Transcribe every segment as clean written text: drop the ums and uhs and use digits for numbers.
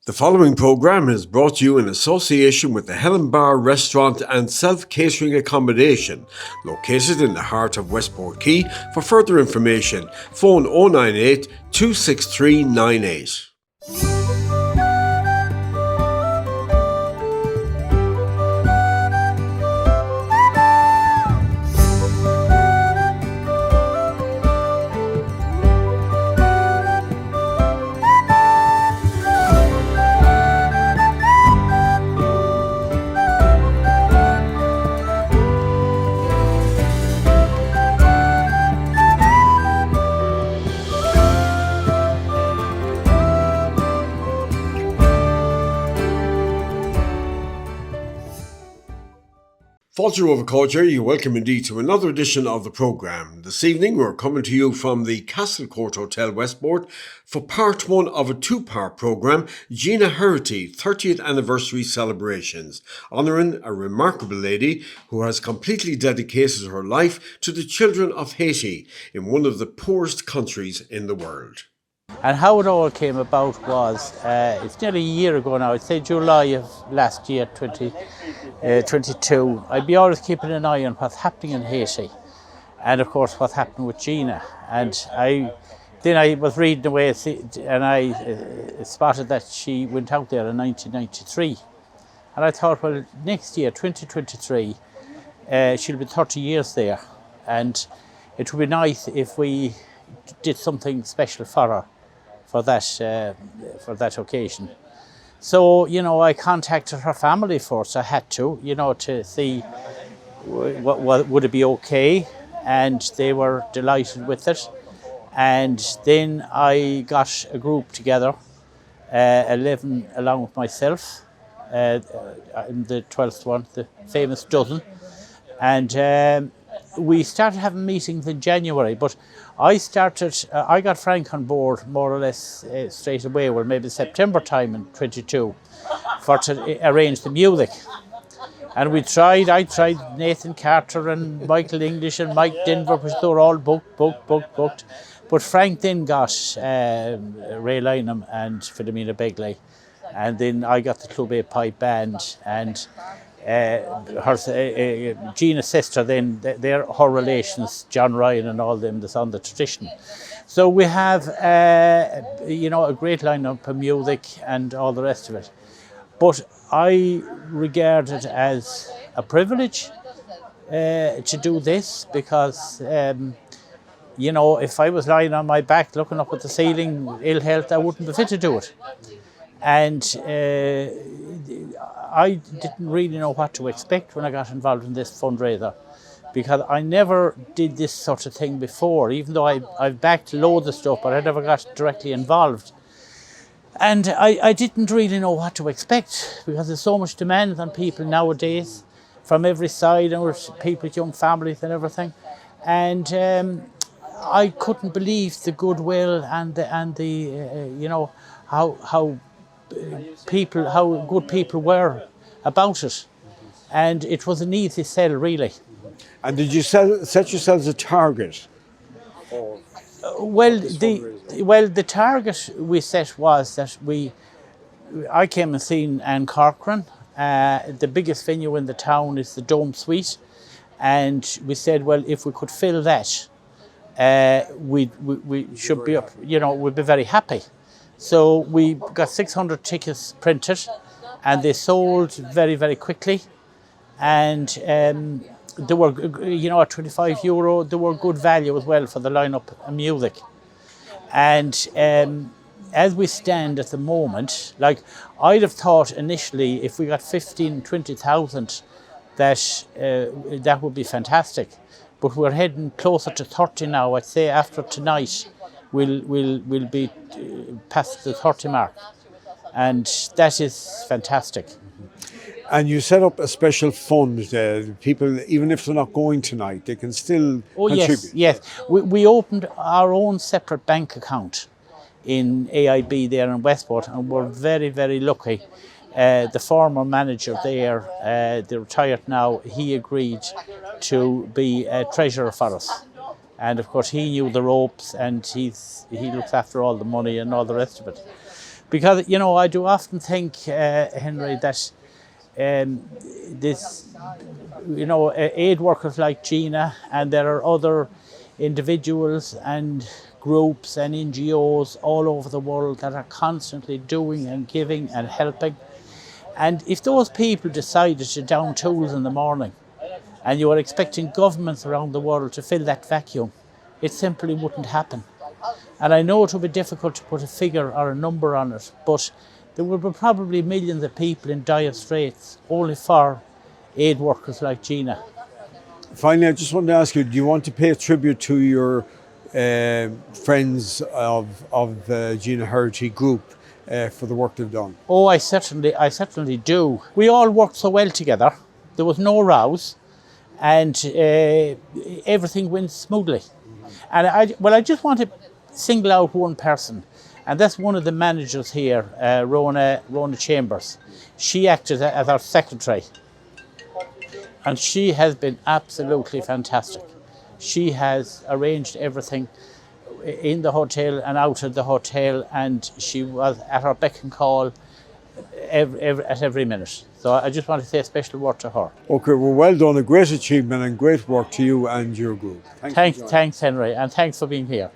The following programme is brought to you in association with the Helen Bar Restaurant and Self-Catering Accommodation, located in the heart of Westport Quay. For further information, phone 098 263 98. Fáilte Over Culture, you're welcome indeed to another edition of the programme. This evening we're coming to you from the Castlecourt Hotel, Westport, for part one of a two-part programme, Gena Heraty 30th Anniversary Celebrations, honouring a remarkable lady who has completely dedicated her life to the children of Haiti in one of the poorest countries in the world. And how it all came about was, it's nearly a year ago now, I'd say July of last year, 2022. I'd be always keeping an eye on what's happening in Haiti, and of course what's happening with Gina. And I was reading away and I spotted that she went out there in 1993. And I thought, well, next year, 2023, she'll be 30 years there. And it would be nice if we did something special for her for that occasion. So, I contacted her family first. I had to, to see what would it be okay, and they were delighted with it. And then I got a group together, 11 along with myself, I'm the 12th one, the famous dozen, and we started having meetings in January, but I got Frank on board more or less straight away, well maybe September time in 22, to arrange the music. And I tried Nathan Carter and Michael English and Mike Denver, which they were all booked. But Frank then got Lynam and Philomena Begley. And then I got the Clew Bay Pipe Band, and her Gina's sister, then they're her relations, John Ryan and all them that's on the tradition. So we have a great lineup of music and all the rest of it. But I regard it as a privilege to do this, because if I was lying on my back looking up at the ceiling, ill health, I wouldn't be fit to do it. And I didn't really know what to expect when I got involved in this fundraiser, because I never did this sort of thing before, even though I've backed loads of stuff, but I never got directly involved. And I didn't really know what to expect, because there's so much demand on people nowadays from every side, and people with young families and everything. And I couldn't believe the goodwill and the how good people were about it, and it was an easy sell, really. And did you set yourselves a target? Well, the target we set was that I came and seen Anne Corcoran. The biggest venue in the town is the Dome Suite, and we said, well, if we could fill that, we should be up. We'd be very happy. So we got 600 tickets printed, and they sold very, very quickly. And they were, at €25, they were good value as well for the lineup of music. And as we stand at the moment, I'd have thought initially, if we got 15, 20,000, that would be fantastic. But we're heading closer to 30 now. I'd say after tonight, we'll be past the 30 mark, and that is fantastic. And you set up a special fund. People, even if they're not going tonight, they can still contribute. Yes. We opened our own separate bank account in AIB there in Westport, and we're very, very lucky. The former manager there, they're retired now, he agreed to be a treasurer for us. And of course he knew the ropes, and he looks after all the money and all the rest of it. Because, you know, I do often think, Henry, that this, you know, aid workers like Gina, and there are other individuals and groups and NGOs all over the world that are constantly doing and giving and helping. And if those people decided to down tools in the morning, and you were expecting governments around the world to fill that vacuum, it simply wouldn't happen. And I know it would be difficult to put a figure or a number on it, but there would be probably millions of people in dire straits only for aid workers like Gina. Finally, I just wanted to ask you, do you want to pay a tribute to your friends of Gena Heraty group for the work they've done? Oh, I certainly do. We all worked so well together. There was no rows, and everything went smoothly. And I just want to single out one person, and that's one of the managers here, Rona Chambers. She acted as our secretary, and she has been absolutely fantastic. She has arranged everything in the hotel and out of the hotel, and she was at our beck and call at every minute. So I just want to say a special word to her. Okay, well done, a great achievement and great work to you and your group. Thanks, Henry, and thanks for being here.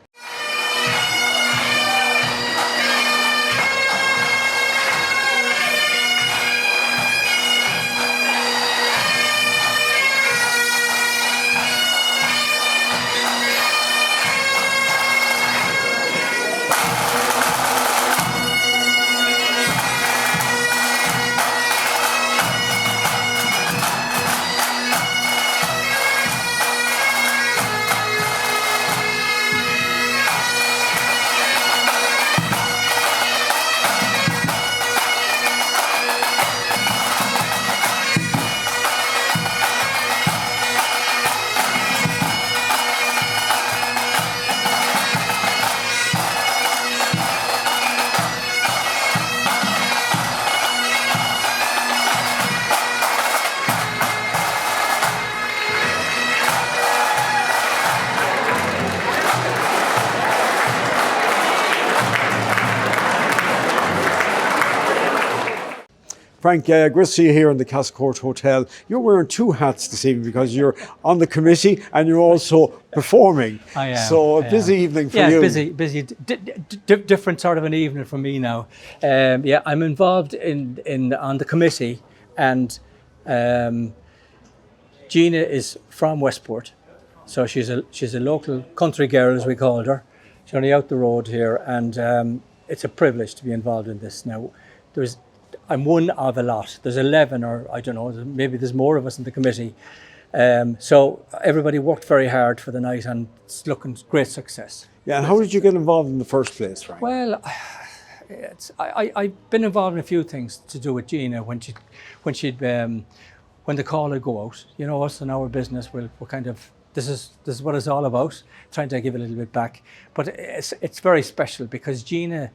Frank, great to see you here in the Castlecourt Hotel. You're wearing two hats this evening because you're on the committee and you're also performing. I am. So a busy evening for you. Yeah, busy. Different sort of an evening for me now. I'm involved on the committee, and Gina is from Westport, so she's a local country girl, as we called her. She's only out the road here, and it's a privilege to be involved in this now. I'm one of a lot. There's 11, or I don't know, maybe there's more of us in the committee. So everybody worked very hard for the night, and it's looking great success. Yeah, and how did you get involved in the first place, Frank? Well, I've been involved in a few things to do with Gina when the call would go out. You know, us and our business, we're kind of, this is what it's all about, trying to give a little bit back. But it's very special because Gina,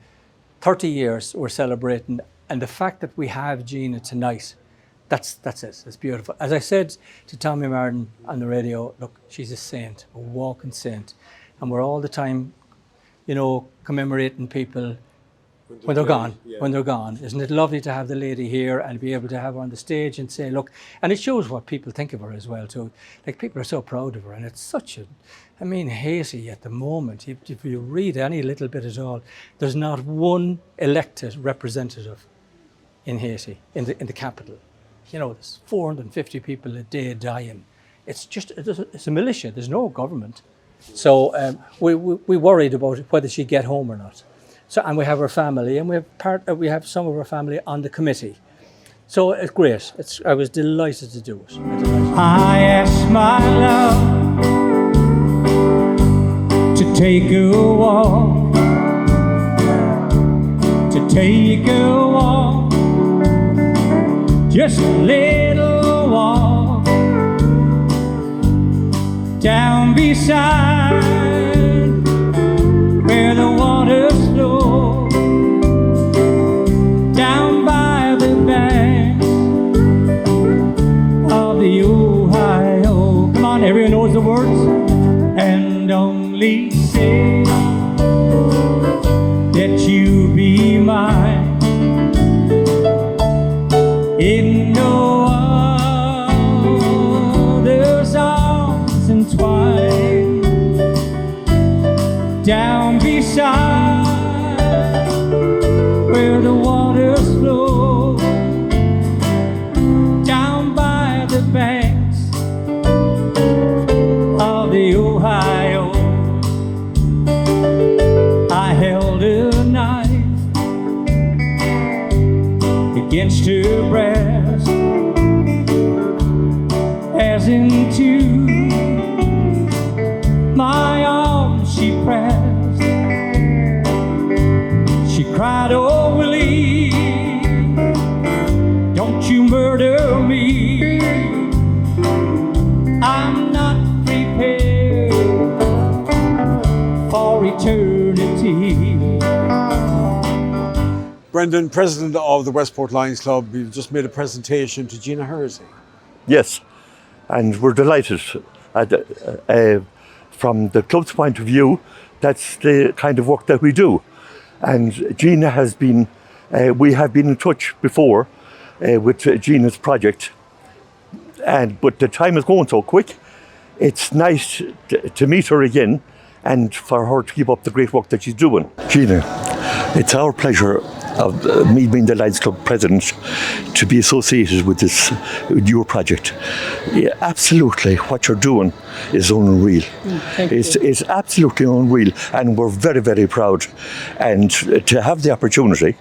30 years we're celebrating, and the fact that we have Gina tonight, that's it. It's beautiful. As I said to Tommy Martin on the radio, look, she's a saint, a walking saint, and we're all the time, you know, commemorating people when they're gone. Yeah. When they're gone, isn't it lovely to have the lady here and be able to have her on the stage and say, look, and it shows what people think of her as well too. Like, people are so proud of her, and it's such a, I mean, Haiti at the moment, if you read any little bit at all, there's not one elected representative in Haiti, in the capital. You know, there's 450 people a day dying. It's a militia. There's no government. So we worried about whether she'd get home or not. So, and we have her family, and we have some of her family on the committee. So it's great. I was delighted to do it. I asked my love to take a walk, just a little walk down beside where the water flows, down by the banks of the Ohio. Come on, everyone knows the words. And only say that you be mine. in no other's arms entwined, down beside where the waters flow, down by the banks of the Ohio. I held a knife against her breast, as into my arms she pressed. She cried, "Oh Willie, don't you murder me. I'm not prepared for eternity." Brendan, President of the Westport Lions Club, you've just made a presentation to Gena Heraty. Yes, and we're delighted. From the club's point of view, that's the kind of work that we do. And Gina has been, we have been in touch before with Gina's project, but the time is going so quick. It's nice to meet her again and for her to keep up the great work that she's doing. Gina, it's our pleasure of me being the Lions Club president to be associated with with your project. Yeah, absolutely, what you're doing is unreal. It's absolutely unreal, and we're very, very proud, and to have the opportunity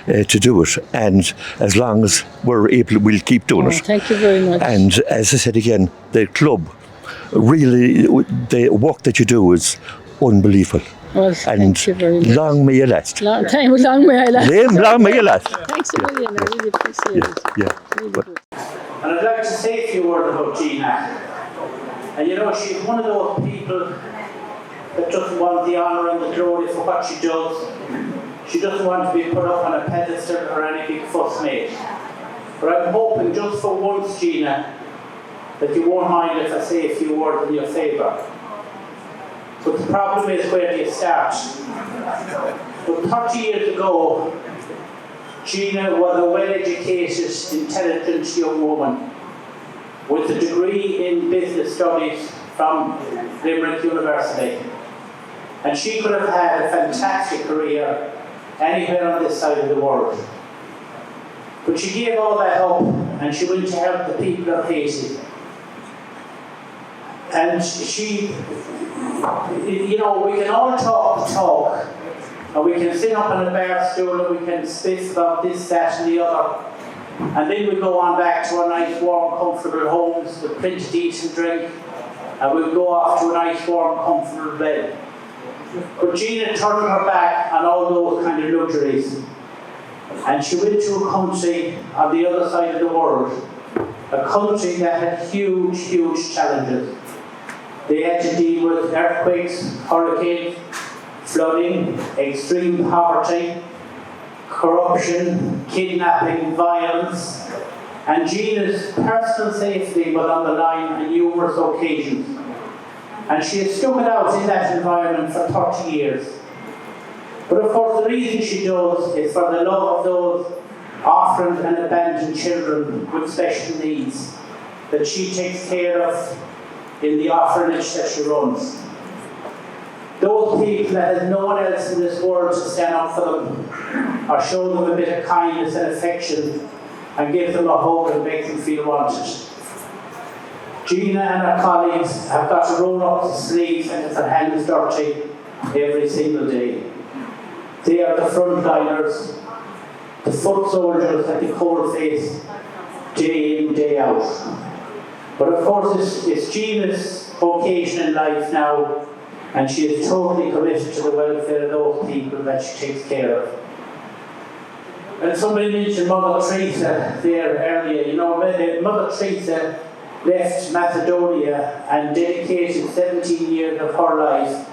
to do it, and as long as we're able, we'll keep doing it. Thank you very much. And as I said again, the club, really, the work that you do is unbelievable. Well, thank you very much. Long may you last. Long may I last. Long may you last. Thanks a million, I really appreciate it. Yeah. Really good. And I'd like to say a few words about Gina. And you know, she's one of those people that doesn't want the honour and the glory for what she does. She doesn't want to be put up on a pedestal or any big fuss made. But I'm hoping just for once, Gina, that you won't mind if I say a few words in your favour. But the problem is, where do you start? But 30 years ago, Gina was a well-educated, intelligent young woman with a degree in business studies from Limerick University. And she could have had a fantastic career anywhere on this side of the world. But she gave all that up and she went to help the people of Haiti. And she, you know, we can all talk the talk, and we can sit up on a bar stool and we can spiff about this, that and the other. And then we go on back to our nice, warm, comfortable homes with plenty to eat and drink, and we'll go off to a nice, warm, comfortable bed. But Gina turned her back on all those kind of luxuries, and she went to a country on the other side of the world, a country that had huge, huge challenges. They had to deal with earthquakes, hurricanes, flooding, extreme poverty, corruption, kidnapping, violence, and Gina's personal safety was on the line on numerous occasions. And she had stuck it out in that environment for 30 years. But of course, the reason she does is for the love of those orphaned and abandoned children with special needs that she takes care of in the orphanage that she runs. Those people that has no one else in this world to stand up for them or show them a bit of kindness and affection and give them a hug and make them feel wanted. Gina and her colleagues have got to roll up the sleeves and get their hands dirty every single day. They are the frontliners, the foot soldiers at the cold face, day in, day out. But of course, it's Gina's vocation in life now, and she is totally committed to the welfare of those people that she takes care of. And somebody mentioned Mother Teresa there earlier. You know, Mother Teresa left Macedonia and dedicated 17 years of her life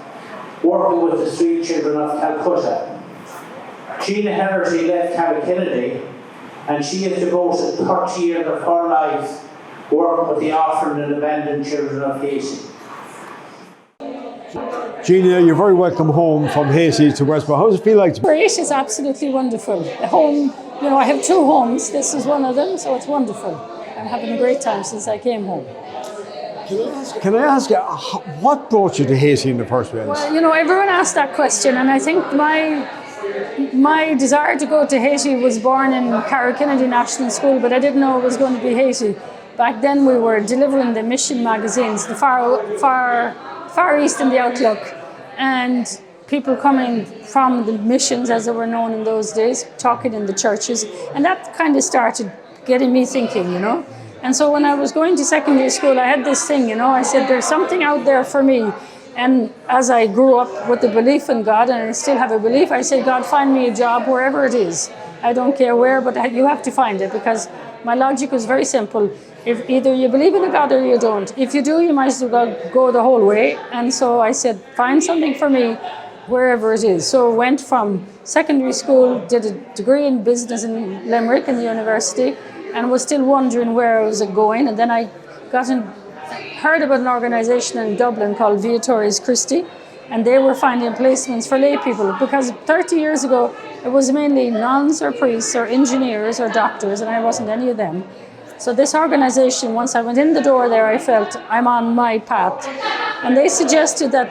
working with the street children of Calcutta. Gena Heraty left Kennedy, and she has devoted 30 years of her life working with the orphaned and abandoned children of Haiti. Gina, you're very welcome home from Haiti to Westport. How does it feel like? Great, it's absolutely wonderful. Home you know, I have two homes. This is one of them, so it's wonderful. I'm having a great time since I came home. Can I ask you, what brought you to Haiti in the first place? Well, you know, everyone asked that question, and I think my desire to go to Haiti was born in Cara Kennedy National School, but I didn't know it was going to be Haiti. Back then we were delivering the mission magazines, the Far East and the Outlook, and people coming from the missions, as they were known in those days, talking in the churches, and that kind of started getting me thinking, you know. And so when I was going to secondary school, I had this thing, you know, I said, there's something out there for me. And as I grew up with the belief in God, and I still have a belief, I say, God, find me a job wherever it is. I don't care where, but you have to find it, because my logic was very simple. If either you believe in a God or you don't. If you do, you might as well go the whole way. And so I said, find something for me wherever it is. So I went from secondary school, did a degree in business in Limerick in the university, and was still wondering where I was going. And then I heard about an organisation in Dublin called Viatoris Christi, and they were finding placements for lay people, because 30 years ago it was mainly nuns or priests or engineers or doctors, and I wasn't any of them. So this organisation, once I went in the door there, I felt I'm on my path, and they suggested that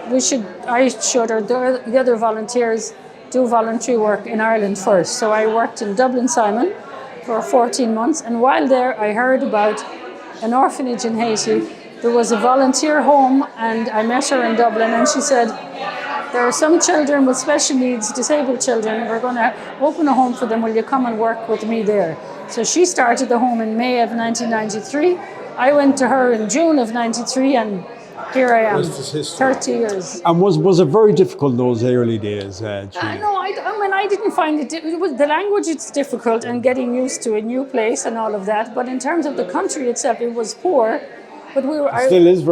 I should, or the other volunteers, do voluntary work in Ireland first. So I worked in Dublin Simon for 14 months, and while there I heard about an orphanage in Haiti. There was a volunteer home, and I met her in Dublin, and she said, there are some children with special needs, disabled children, we're going to open a home for them, will you come and work with me there? So she started the home in May of 1993. I went to her in June of 93, and here I am, 30 years. And was it very difficult in those early days, Gina? No, I didn't find it. The language is difficult, and getting used to a new place and all of that. But in terms of the country itself, it was poor. But Still is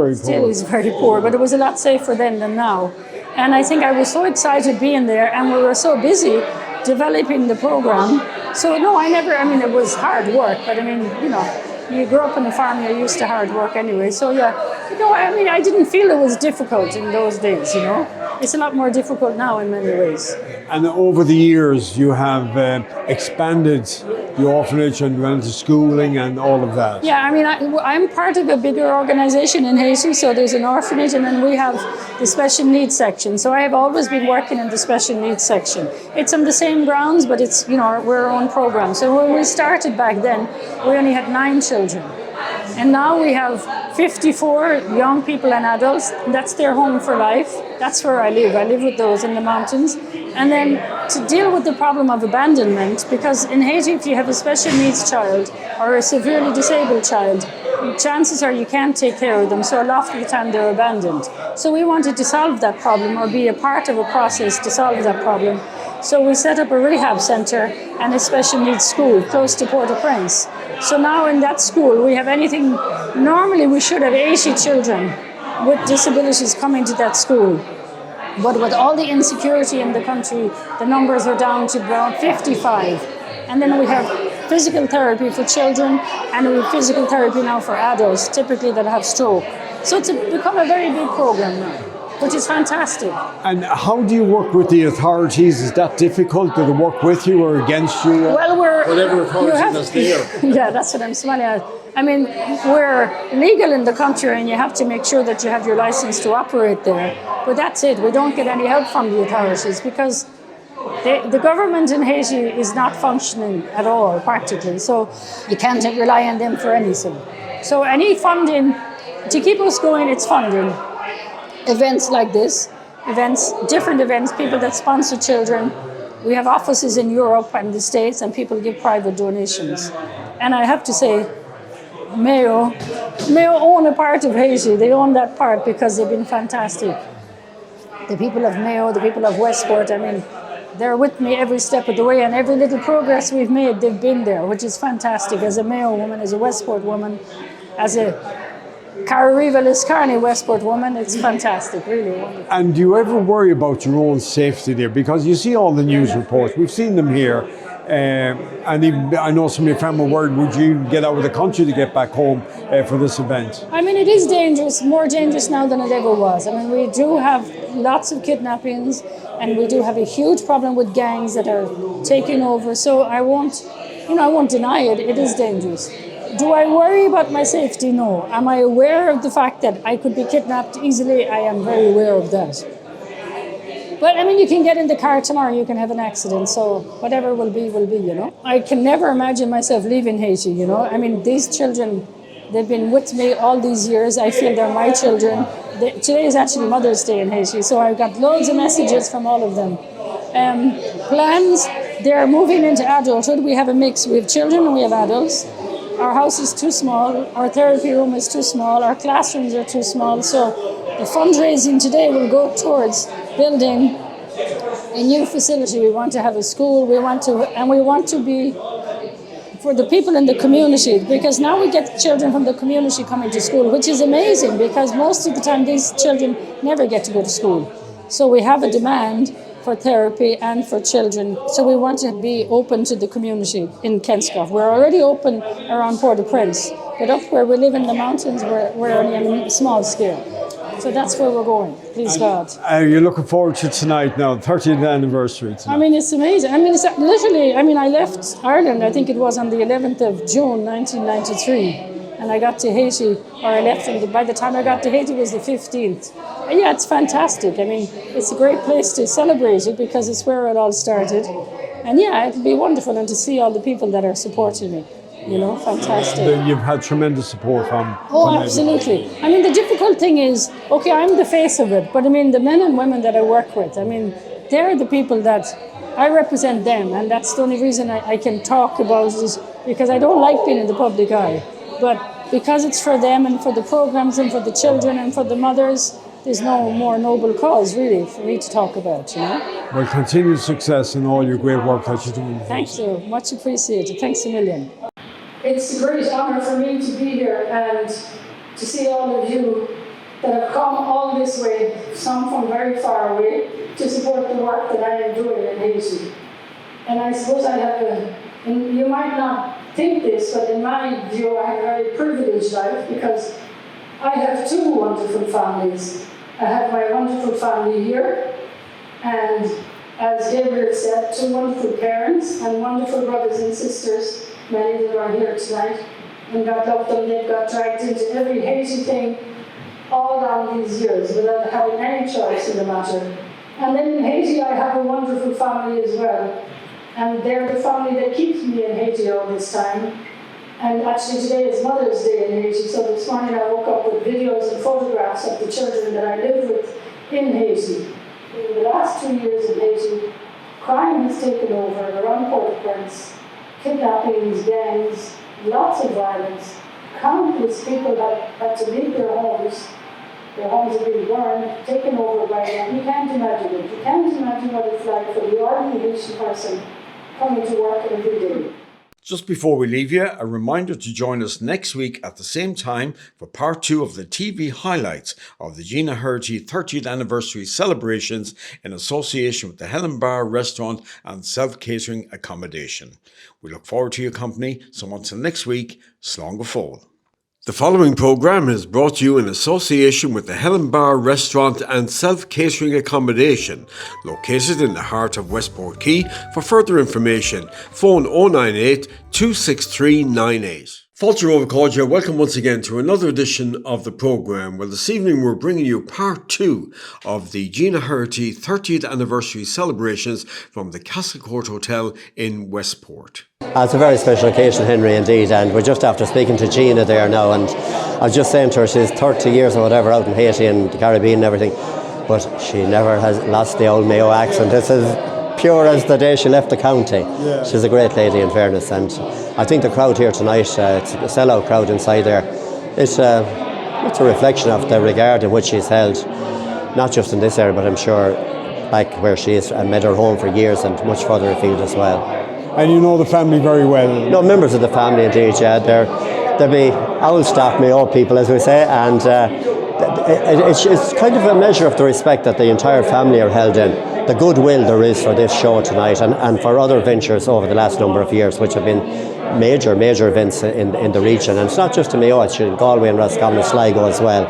very poor, but it was a lot safer then than now. And I think I was so excited being there, and we were so busy developing the program. So no, it was hard work, but you grew up on a farm, you're used to hard work anyway. So yeah, I didn't feel it was difficult in those days, you know. It's a lot more difficult now in many ways. And over the years, you have expanded the orphanage and went to schooling and all of that. Yeah, I'm part of a bigger organisation in Haiti, so there's an orphanage, and then we have the special needs section. So I have always been working in the special needs section. It's on the same grounds, but it's, we're our own program. So when we started back then, we only had 9 children. And now we have 54 young people and adults. That's their home for life. That's where I live. I live with those in the mountains. And then to deal with the problem of abandonment, because in Haiti, if you have a special needs child or a severely disabled child, chances are you can't take care of them. So a lot of the time they're abandoned. So we wanted to solve that problem, or be a part of a process to solve that problem. So we set up a rehab centre and a special needs school close to Port-au-Prince. So now in that school we have anything, normally we should have 80 children with disabilities coming to that school. But with all the insecurity in the country, the numbers are down to around 55. And then we have physical therapy for children, and we have physical therapy now for adults, typically that have stroke. So it's become a very big program now, which is fantastic. And how do you work with the authorities? Is that difficult? Do they work with you or against you? Well, whatever authority that's there. Yeah, that's what I'm smiling at. We're legal in the country, and you have to make sure that you have your license to operate there. But that's it. We don't get any help from the authorities, because the government in Haiti is not functioning at all, practically. So you can't rely on them for anything. So any funding, to keep us going, it's funding. Events like this, different events, people that sponsor children. We have offices in Europe and the States, and people give private donations. And I have to say, Mayo own a part of Haiti. They own that part because they've been fantastic. The people of Mayo, the people of Westport, they're with me every step of the way, and every little progress we've made, they've been there, which is fantastic. As a Mayo woman, as a Westport woman, as a Carriva-Liscarni Westport woman, it's fantastic, really wonderful. And do you ever worry about your own safety there? Because you see all the news reports, we've seen them here. And even, I know some of your family were worried, would you get out of the country to get back home for this event? I mean, it is dangerous, more dangerous now than it ever was. I mean, we do have lots of kidnappings, and we do have a huge problem with gangs that are taking over. So I won't deny it. It is dangerous. Do I worry about my safety? No. Am I aware of the fact that I could be kidnapped easily? I am very aware of that. But I mean, you can get in the car tomorrow, you can have an accident, so whatever will be, you know. I can never imagine myself leaving Haiti, you know. I mean, these children, they've been with me all these years. I feel they're my children. Today is actually Mother's Day in Haiti, so I've got loads of messages from all of them. Plans, they're moving into adulthood. We have a mix. We have children and we have adults. Our house is too small. Our therapy room is too small. Our classrooms are too small. So the fundraising today will go towards building a new facility. We want to have a school. We want to be for the people in the community, because now we get children from the community coming to school, which is amazing because most of the time these children never get to go to school. So we have a demand for therapy and for children. So we want to be open to the community in Kenscoff. We're already open around Port-au-Prince, but up where we live in the mountains, we're only on a small scale. So that's where we're going, please God. You're looking forward to tonight now, 30th anniversary tonight. I mean, it's amazing. I mean, it's literally, I mean, I left Ireland, I think it was on the 11th of June, 1993. And I got to Haiti, or I left, and by the time I got to Haiti it was the 15th. And yeah, it's fantastic. I mean, it's a great place to celebrate it because it's where it all started. And yeah, it'll be wonderful, and to see all the people that are supporting me. You know, fantastic. You've had tremendous support from... Oh, absolutely. I mean, the difficult thing is, okay, I'm the face of it, but I mean, the men and women that I work with, I mean, they're the people that I represent them, and that's the only reason I can talk about it, because I don't like being in the public eye. But because it's for them and for the programs and for the children and for the mothers, there's no more noble cause, really, for me to talk about, you know? Well, continued success in all your great work that you're doing. Thank you. Much appreciated. Thanks a million. It's a great honour for me to be here and to see all of you that have come all this way, some from very far away, to support the work that I am doing in Haiti. And I suppose I have you might not think this, but in my view, I have a very privileged life because I have two wonderful families. I have my wonderful family here, and as Gabriel said, two wonderful parents and wonderful brothers and sisters. Many of them are here tonight, and God love them. They've got dragged into every Haiti thing all down these years without having any choice in the matter. And then in Haiti, I have a wonderful family as well, and they're the family that keeps me in Haiti all this time. And actually today is Mother's Day in Haiti, so this morning I woke up with videos and photographs of the children that I live with in Haiti. In the last 2 years in Haiti, crime has taken over around Port-au-Prince. Kidnappings, gangs, lots of violence. Countless people have had to leave their homes. Their homes have been burned, taken over by them. You can't imagine it. You can't imagine what it's like for the ordinary Haitian person coming to work every day. Just before we leave you, a reminder to join us next week at the same time for part 2 of the TV highlights of the Gena Heraty 30th anniversary celebrations in association with the Helen Bar Restaurant and Self-Catering Accommodation. We look forward to your company, so until next week, slán go fóill. The following programme is brought to you in association with the Helen Bar Restaurant and Self-Catering Accommodation, located in the heart of Westport Quay. For further information, phone 098 263 98. Fáilte Rómha Cóide, welcome once again to another edition of the programme. Well, this evening we're bringing you part 2 of the Gena Heraty 30th anniversary celebrations from the Castlecourt Hotel in Westport. It's a very special occasion, Henry, indeed, and we're just after speaking to Gina there now, and I was just saying to her, she's 30 years or whatever out in Haiti and the Caribbean and everything, but she never has lost the old Mayo accent. This is pure as the day she left the county. Yeah. She's a great lady, in fairness, and I think the crowd here tonight, it's a sellout crowd inside there. It's a reflection of the regard in which she's held, not just in this area, but I'm sure back where she is, and made her home for years and much further afield as well. And you know the family very well. No, members of the family indeed, yeah. They'll be old stock, Mayo people, as we say, and it's kind of a measure of the respect that the entire family are held in. the goodwill there is for this show tonight and for other ventures over the last number of years, which have been major events in the region. And it's not just in Mayo, it's in Galway and Roscommon and Sligo as well.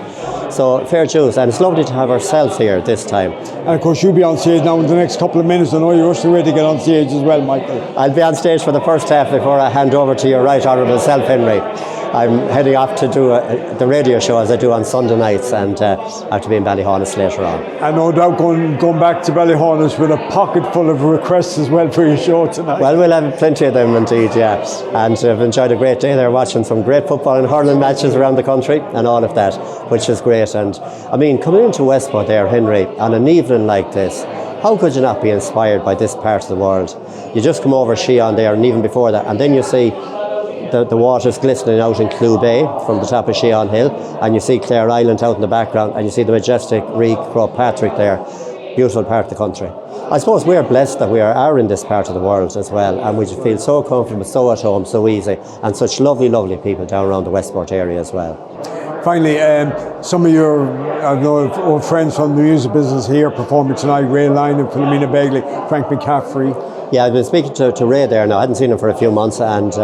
So fair dues, and it's lovely to have ourselves here this time. And of course you'll be on stage now in the next couple of minutes. I know you're rushing away to get on stage as well, Michael. I'll be on stage for the first half before I hand over to your right honourable self, Henry. I'm heading off to do the radio show as I do on Sunday nights, and I have to be in Ballyhonus later on. And no doubt going back to Ballyhonus with a pocket full of requests as well for your show tonight. Well, we'll have plenty of them indeed, yeah. And I've enjoyed a great day there, watching some great football and hurling matches around the country and all of that, which is great. And I mean, coming into Westport there, Henry, on an evening like this, how could you not be inspired by this part of the world? You just come over Ceoleen there, and even before that, and then you see the water's glistening out in Clew Bay from the top of Ceoleen Hill, and you see Clare Island out in the background, and you see the majestic Reek, Croagh Patrick there. Beautiful part of the country. I suppose we're blessed that we are in this part of the world as well, and we feel so comfortable, so at home, so easy, and such lovely people down around the Westport area as well. Finally, some of your old friends from the music business here performing tonight, Lynam and Philomena Begley, Frank Mc Caffrey. Yeah, I've been speaking to Ray there now. I hadn't seen him for a few months, and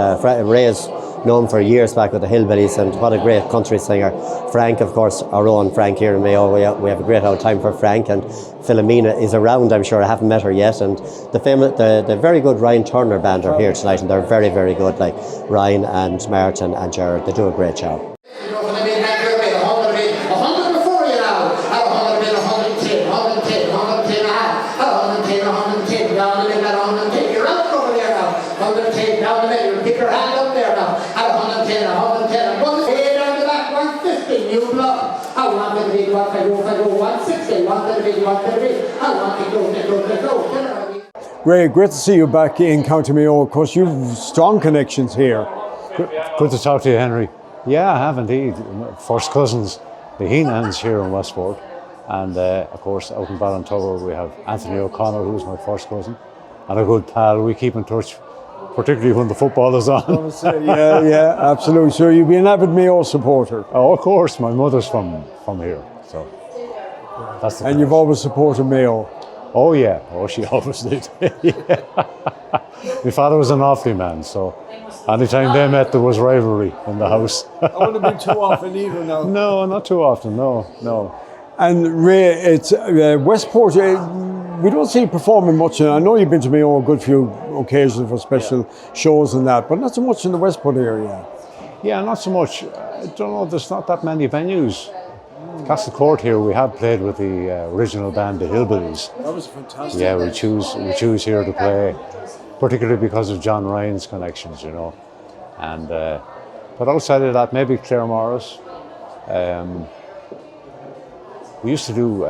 Ray's known for years back with the Hillbillies, and what a great country singer. Frank, of course, our own Frank here in Mayo. We have a great old time for Frank, and Philomena is around, I'm sure. I haven't met her yet, and the very good Ryan Turner band are here tonight, and they're very, very good, like Ryan and Martin and Jared. They do a great job. Ray, great to see you back in County Mayo. Of course, you've strong connections here. Good to talk to you, Henry. Yeah, I have indeed. First cousins, the Heenans here in Westport. And of course, out in Ballintower, we have Anthony O'Connor, who's my first cousin, and a good pal. We keep in touch, particularly when the football is on. Yeah, absolutely. So you'll be an avid Mayo supporter. Oh, of course, my mother's from here, so that's the. And you've always supported Mayo. Oh yeah, she always did. Yeah. My father was an Offaly man, so anytime they met, there was rivalry in the house. I wouldn't have been too often either now. No, not too often. No. And Ray, it's Westport. We don't see you performing much. I know you've been to Mayo a good few occasions for special shows and that, but not so much in the Westport area. Yeah, not so much. I don't know. There's not that many venues. Castlecourt here, we have played with the original band, the Hillbillies. That was fantastic. Yeah, we choose here to play, particularly because of John Ryan's connections, you know. And but outside of that, maybe Clare Morris. We used to do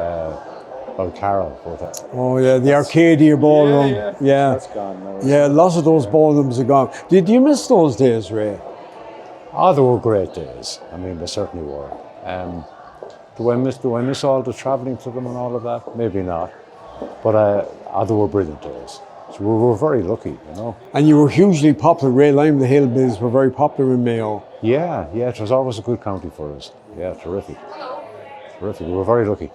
Carol. Oh yeah, the Arcadia ballroom. Yeah. That's gone now. Yeah, lots of those ballrooms are gone. Did you miss those days, Ray? Oh, they were great days. I mean, they certainly were. Do I miss all the travelling to them and all of that? Maybe not. But they were brilliant days. So we were very lucky, you know. And you were hugely popular. Ray Lime, the Hillbillies were very popular in Mayo. Yeah, it was always a good county for us. Yeah, terrific. We were very lucky.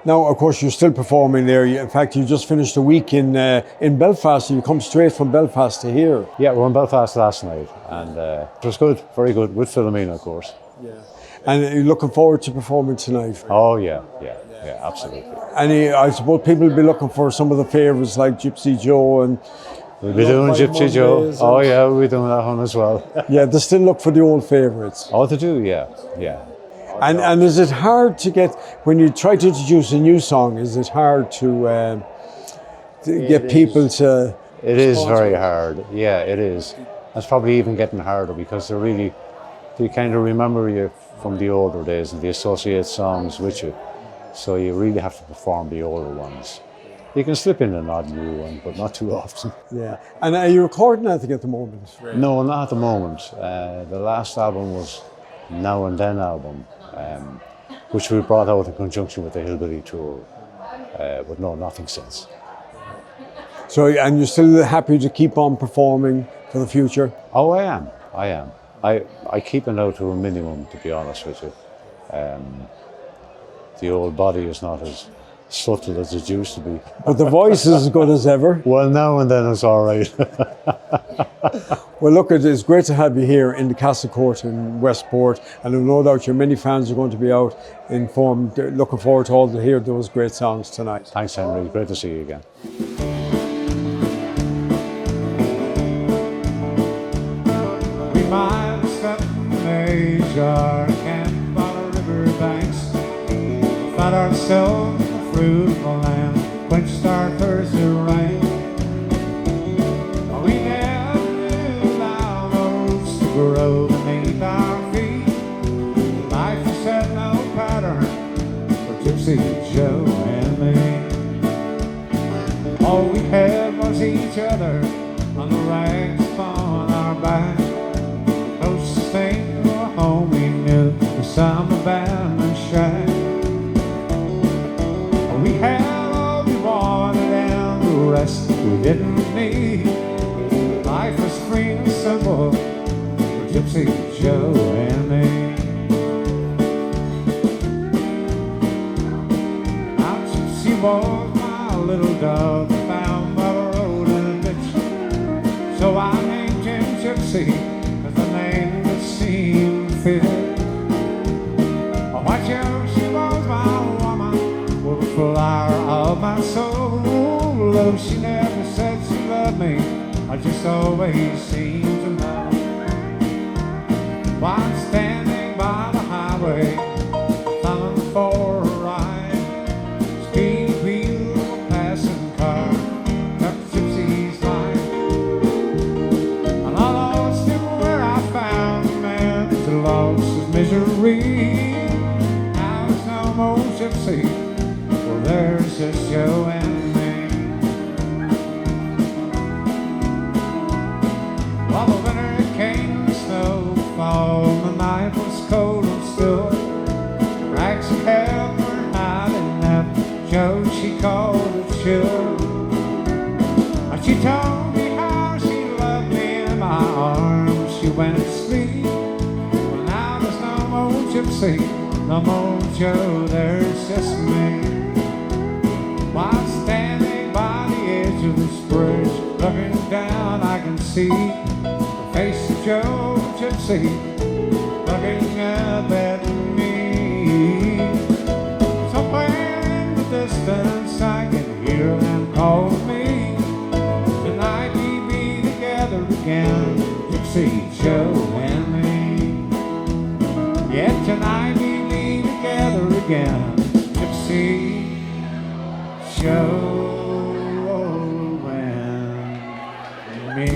Now, of course, you're still performing there. In fact, you just finished a week in Belfast, and you come straight from Belfast to here. Yeah, we were in Belfast last night, and it was good, very good, with Philomena, of course. Yeah. And you're looking forward to performing tonight? Oh, yeah, absolutely. And I suppose people will be looking for some of the favourites like Gypsy Joe and... We'll be doing Gypsy Joe. Oh, yeah, we'll be doing that one as well. Yeah, they still look for the old favourites. Oh, they do, yeah. And is it hard to get, when you try to introduce a new song, is it hard to get people to... It is very hard, yeah, it is. It's probably even getting harder because they kind of remember you from the older days and they associate songs with you. So you really have to perform the older ones. You can slip in an odd new one, but not too often. Yeah. And are you recording anything at the moment? No, not at the moment. The last album was Now and Then album, which we brought out in conjunction with the Hillbilly tour, but no, nothing since. So, and you're still happy to keep on performing for the future? Oh, I am. I keep it now to a minimum, to be honest with you. The old body is not as subtle as it used to be. But the voice is as good as ever. Well, now and then it's all right. Well, look, it is great to have you here in the Castlecourt in Westport, and I've no doubt your many fans are going to be out informed, looking forward to all to hear those great songs tonight. Thanks, Henry. Great to see you again. We might step measure camp by the river banks, found ourselves in the fruitful land, quenched our thirst of rain. We never knew our roots to grow beneath our feet. Life has had no pattern for Gypsy Joe and me. All we had was each other on the rags upon our back. Closest thing to a home we knew was some abandoned shack. We had all we wanted and the rest we didn't need. Life was free and simple for Gypsy Joe and me. Now Gypsy was my little dog found by the road in a ditch. So I named him Gypsy as the name that seemed to fit. Watch out, she was my woman, with the flower of my soul. Though she never said she loved me, I just always seemed to know. While standing by the highway, thumbing for a ride, speed wheel of a passing car cut Gypsy's line. And although it's still where I found a man who lost his misery, now there's no more Gypsy, well there's just Joe and me. While the winter came and the snow fall, the night was cold and still. Rags of hell were hiding up Joe, she called it chill. And she told me how she loved me in my arms. She went to sleep. Well, now there's no more Gypsy, no more Joe, there's just me. While standing by the edge of this bridge, looking down, I can see the face of Joe Gypsy looking up at me. Somewhere in the distance I can hear them call me. Tonight we be together again, Gypsy Joe and me. Yeah, tonight we be together again, Gypsy Joe and me.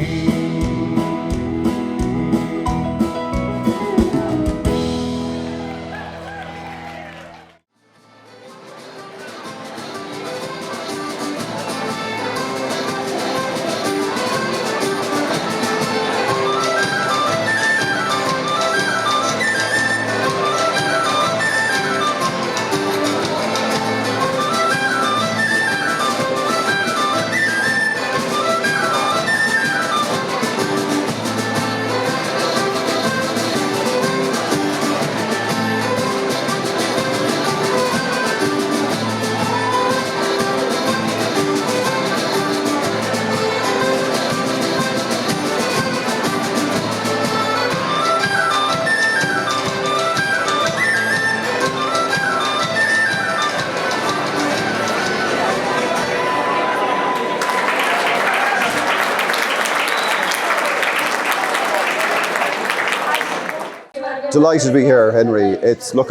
Delighted to be here, Henry.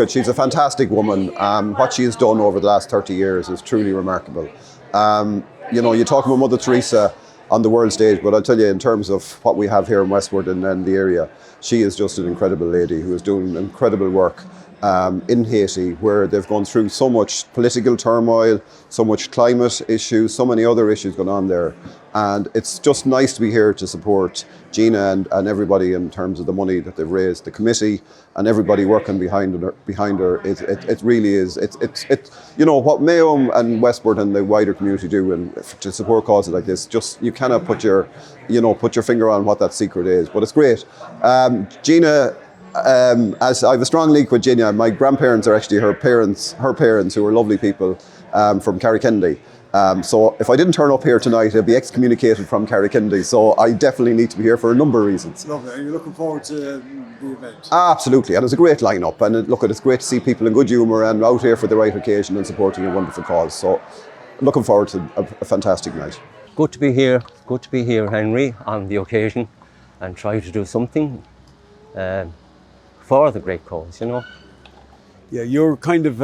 She's a fantastic woman. What she has done over the last 30 years is truly remarkable. You talk about Mother Teresa on the world stage, but I'll tell you, in terms of what we have here in Westport and the area, she is just an incredible lady who is doing incredible work in Haiti, where they've gone through so much political turmoil, so much climate issues, so many other issues going on there. And it's just nice to be here to support Gina and everybody in terms of the money that they've raised, the committee and everybody working behind her. It really is. What Mayo and Westport and the wider community do and to support causes like this. Just you cannot put your finger on what that secret is. But it's great. Gina. As I have a strong link with Gina, my grandparents are actually her parents who are lovely people. from Carrikennedy. So if I didn't turn up here tonight, I'd be excommunicated from Carrikennedy. So I definitely need to be here for a number of reasons. Lovely. Are you looking forward to the event? Absolutely, and it's a great lineup. And look, it's great to see people in good humour and out here for the right occasion and supporting a wonderful cause. So looking forward to a fantastic night. Good to be here. Good to be here, Henry, on the occasion, and try to do something for the great cause. You know. Yeah, you're kind of.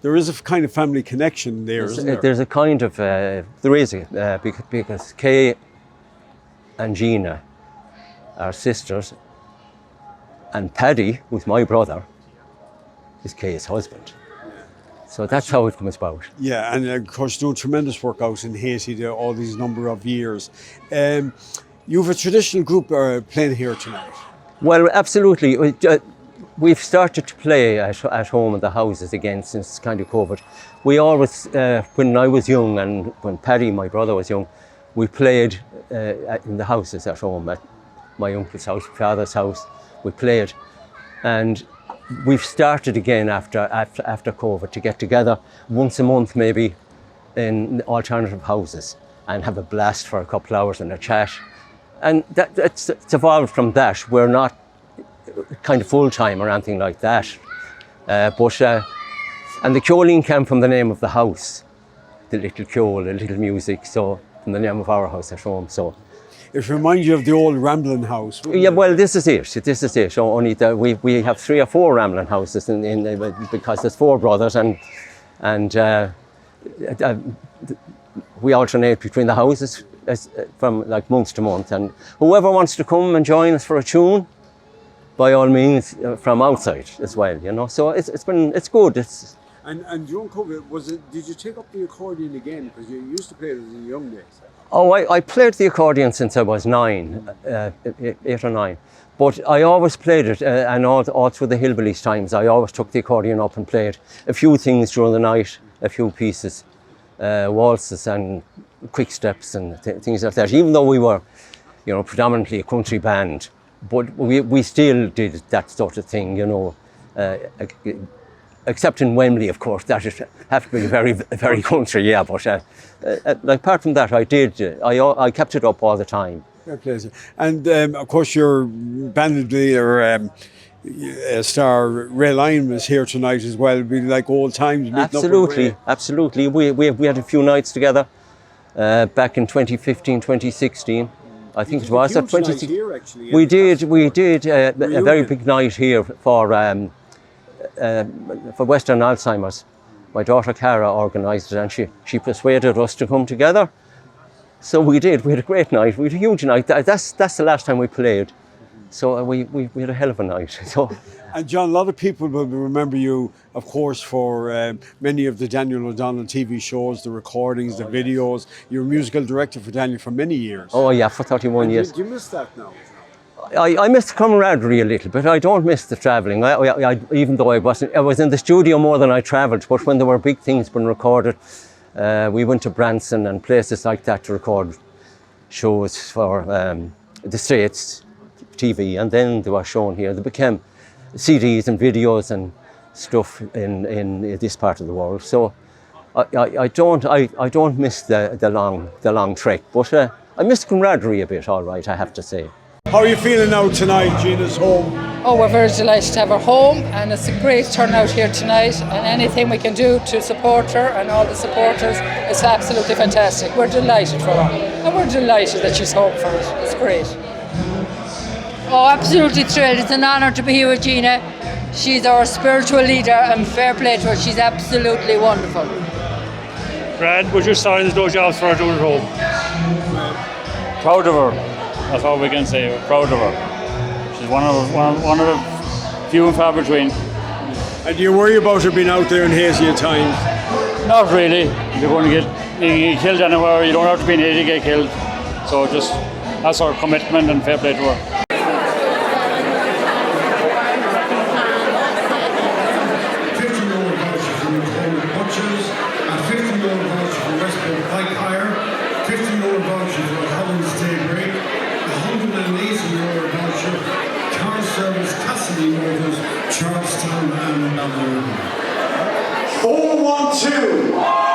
There is a kind of family connection there, isn't there? There's a kind of, there is, because Kay and Gina are sisters, and Paddy, who's my brother, is Kay's husband. So that's how it comes about. Yeah, and of course doing tremendous work out in Haiti there all these number of years. You have a traditional group playing here tonight. Well, absolutely. We've started to play at home in the houses again since kind of COVID. We always, when I was young and when Paddy, my brother, was young, we played in the houses at home, at my uncle's house, father's house. We played, and we've started again after COVID to get together once a month maybe in alternative houses and have a blast for a couple of hours and a chat. And it's evolved from that. We're not kind of full-time or anything like that. And the Ceoleen came from the name of the house, the little Ceol, the little music, so from the name of our house at home. So it reminds you of the old rambling house. Yeah, well, this is it. This is it. So only we have 3 or 4 rambling houses because there's 4 brothers, and we alternate between the houses from like month to month. And whoever wants to come and join us for a tune, by all means, from outside as well, you know. So it's good. And during COVID, did you take up the accordion again? Because you used to play it in your young days. Oh, I played the accordion since I was 9, 8 or 9. But I always played it, and all through the Hillbillies times, I always took the accordion up and played a few things during the night, a few pieces, waltzes and quick steps and things like that. Even though we were, you know, predominantly a country band, but we still did that sort of thing, you know, except in Wembley, of course. That would have to be very, very country, yeah. But apart from that, I kept it up all the time. Fair pleasure. And of course, your band leader, star Ray Lynam, is here tonight as well. It'll be like old times. Absolutely, absolutely. We had a few nights together back in 2015, 2016. I think it was at 2016. We did a very big night here for Western Alzheimer's. My daughter Cara organised it, and she persuaded us to come together. So we did. We had a great night. We had a huge night. That's the last time we played. So we had a hell of a night. So. And John, a lot of people will remember you, of course, for many of the Daniel O'Donnell TV shows, the recordings, the videos. You were musical director for Daniel for many years. Oh yeah, for 31 years. Do you miss that now? I miss the camaraderie a little bit. I don't miss the travelling. Even though I was in the studio more than I travelled. But when there were big things being recorded, we went to Branson and places like that to record shows for the States TV, and then they were shown here. They became CDs and videos and stuff in this part of the world. So I don't miss the long trek, but I miss camaraderie a bit. All right, I have to say. How are you feeling now tonight? Gina's home. Oh, we're very delighted to have her home, and it's a great turnout here tonight, and anything we can do to support her and all the supporters is absolutely fantastic. We're delighted for her, and we're delighted that she's home for it. It's great. Oh, absolutely thrilled. It's an honour to be here with Gina. She's our spiritual leader, and fair play to her. She's absolutely wonderful. Brad, we're just starting to do jobs for her doing at home. Proud of her. That's all we can say. We're proud of her. She's one of the few and far between. And do you worry about her being out there in Haiti at times? Not really. You're going to get killed anywhere. You don't have to be in Haiti to get killed. So just that's our commitment, and fair play to her. 50 euro voucher from the Butchers, a 50 euro voucher from Westport Bike Hire, 50 euro voucher for Collins Day Break, 180 euro voucher, car service Cassidy Motors, Charlestown and Ballymoon. 412.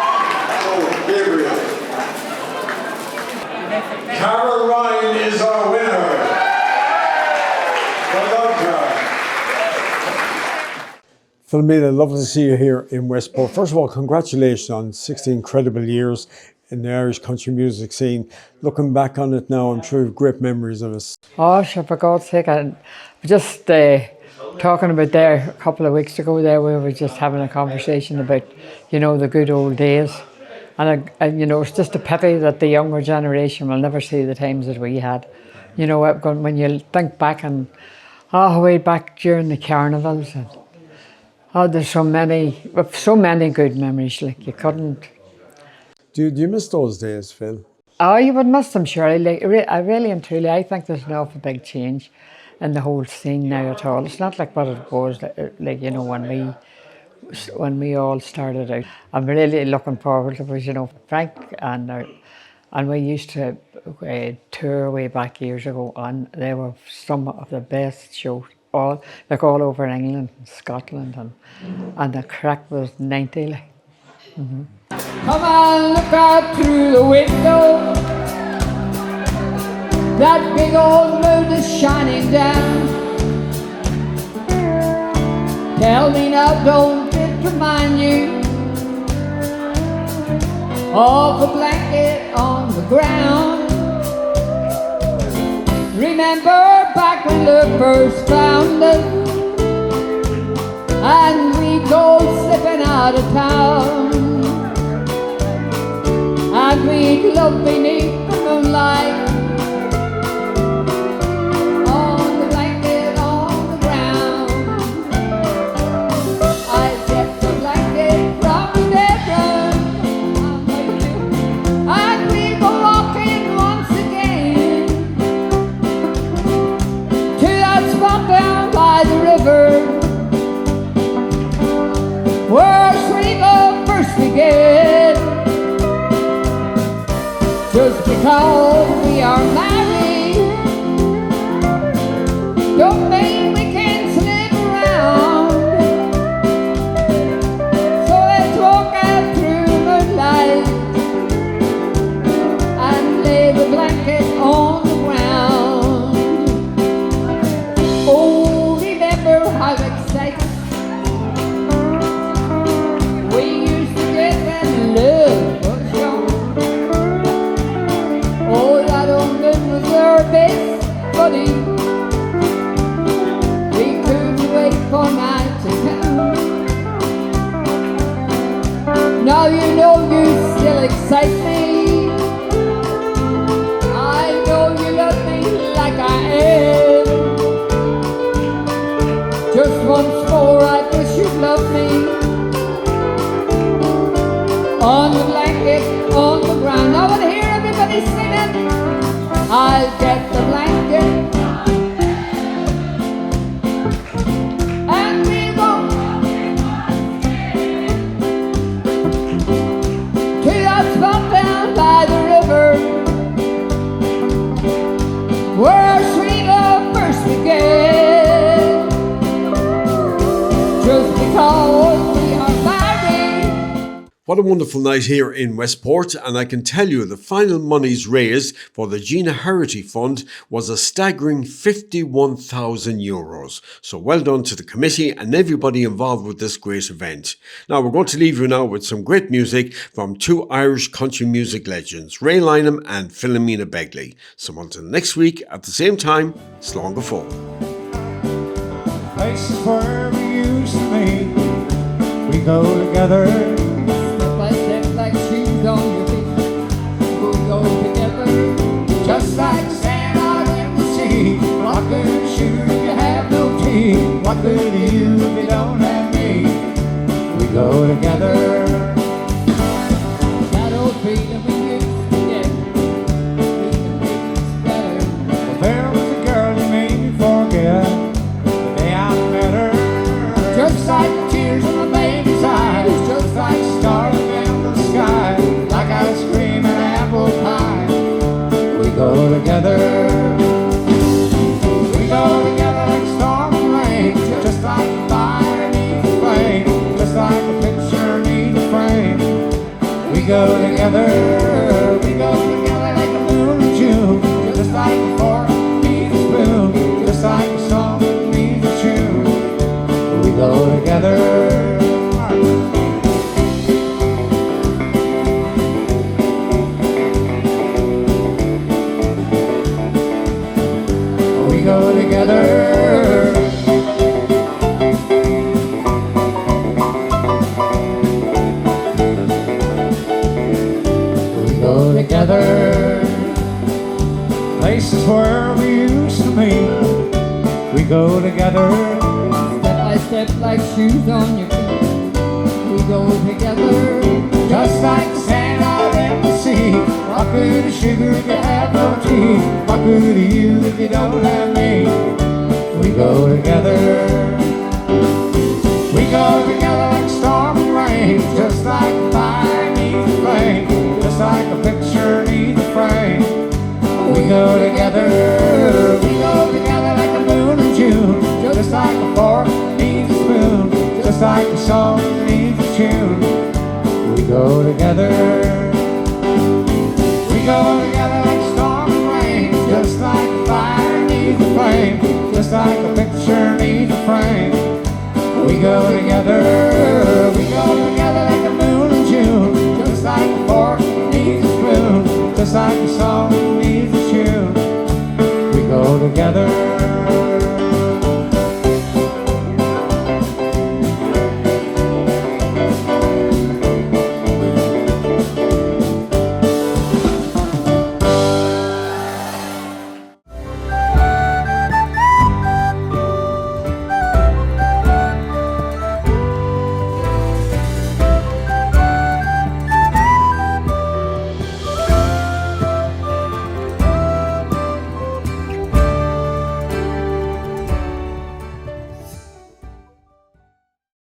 Philomena, lovely to see you here in Westport. First of all, congratulations on 60 incredible years in the Irish country music scene. Looking back on it now, I'm sure you have great memories of it. Oh, sure, for God's sake, I just talking about there a couple of weeks ago there, we were just having a conversation about, you know, the good old days. And you know, it's just a pity that the younger generation will never see the times that we had. You know, when you think back and, way back during the carnivals, and, there's so many good memories, like you couldn't. Do you miss those days, Phil? Oh, you would miss them, surely. Like, I really and truly, I think there's an awful big change in the whole scene now at all. It's not like what it was, like, you know, when we all started out. I'm really looking forward to it, you know, Frank and we used to tour way back years ago, and they were some of the best shows, all over England and Scotland, and the crack was 90. Like. Mm-hmm. Come on, look out through the window. That big old moon is shining down. Tell me now, don't it remind you of the blanket on the ground? Remember back when love first found us, and we go slipping out of town, and we'd love beneath the moonlight. Where sweet love first began. Just because we are married don't mean we can slip around. So let's walk out through the moonlight and lay the blanket on the ground. Oh, remember how excited love was young. Oh, that old moon was our best buddy. We couldn't wait for night to come. Now you know you still excite me. I know you love me like I am. Just once more I wish you'd love me. On the blanket, on the ground. I want to hear everybody singing. I'll get the blanket and we go to that spot down by the river where sweet love first began. Just because we are married. What a wonderful night here in Westport, and I can tell you the final monies raised for the Gena Heraty Fund was a staggering €51,000. So well done to the committee and everybody involved with this great event. Now we're going to leave you now with some great music from two Irish country music legends, Lynam and Philomena Begley. So until next week at the same time, slán go fóill. Places where we used to meet, we go together. Like shoes on your feet, we'll go together. Just like sand out in the sea. What good is you if you have no tea? What good are you if you don't have me? We go together. That old freedom we used to get, we can make this better. Well, there was a girl you made me forget the day I met her. Just like tears in my baby's eyes, just like stars sky, like ice cream and apple pie. We go together. We go together like storm and rain, just like fire neath the flame, just like a picture neath We go together, step by step like shoes on your feet. We go together, just like sand out in the sea. What good is sugar if you have no tea? What good are you if you don't have me? We go together. We go together like storm and rain, just like fire needs a flame, just like a picture needs a frame. We go together. We go together like the moon in June, just like a fork needs a spoon, just like a song needs a tune. We go together. We go together like storm and rain, just like fire needs a flame, just like a picture needs a frame. We go together. We go together like the moon in June, just like a fork needs a spoon, just like a song